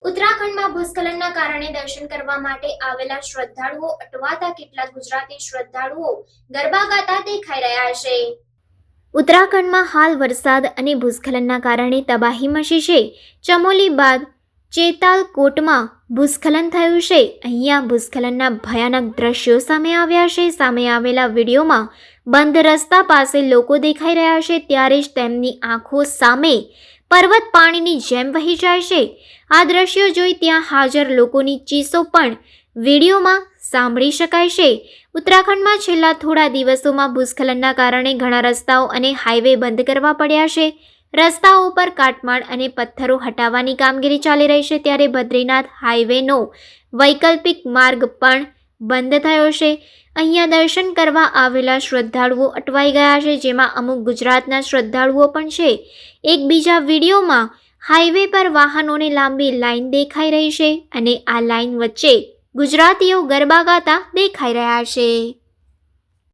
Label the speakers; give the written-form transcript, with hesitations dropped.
Speaker 1: ઉત્તરાખંડમાં ભૂસ્ખલનના કારણે દર્શન કરવા માટે આવેલા શ્રદ્ધાળુઓ અટવાતા કેટલાક ગુજરાતી શ્રદ્ધાળુઓ ગરબા ગાતા દેખાઈ રહ્યા છે। ઉત્તરાખંડમાં હાલ વરસાદ અને ભૂસ્ખલનના કારણે તબાહી મચી છે। ચમોલી બાદ ચેતાલકોટમાં ભૂસ્ખલન થયું છે। અહીંયા ભૂસ્ખલનના ભયાનક દ્રશ્યો સામે આવ્યા છે। સામે આવેલા વિડીયોમાં બંધ રસ્તા પાસે લોકો દેખાઈ રહ્યા છે, ત્યારે જ તેમની આંખો સામે પર્વત પાણીની જેમ વહી જાય છે। આ દ્રશ્યો જોઈ ત્યાં હાજર લોકોની ચીસો પણ વિડીયોમાં સાંભળી શકાય છે। ઉત્તરાખંડમાં છેલ્લા થોડા દિવસોમાં ભૂસ્ખલનના કારણે ઘણા રસ્તાઓ અને હાઈવે બંધ કરવા પડ્યા છે। રસ્તાઓ પર કાટમાળ અને પથ્થરો હટાવવાની કામગીરી ચાલી રહી છે, ત્યારે બદ્રીનાથ હાઈવેનો વૈકલ્પિક માર્ગ પણ બંધ થયો છે। અહીંયા દર્શન કરવા આવેલા શ્રદ્ધાળુઓ અટવાઈ ગયા છે, જેમાં અમુક ગુજરાતના શ્રદ્ધાળુઓ પણ છે। એક બીજા વિડીયોમાં હાઈવે પર વાહનોની લાંબી લાઈન દેખાઈ રહી છે અને આ લાઈન વચ્ચે ગુજરાતીઓ ગરબા ગાતા દેખાઈ રહ્યા છે।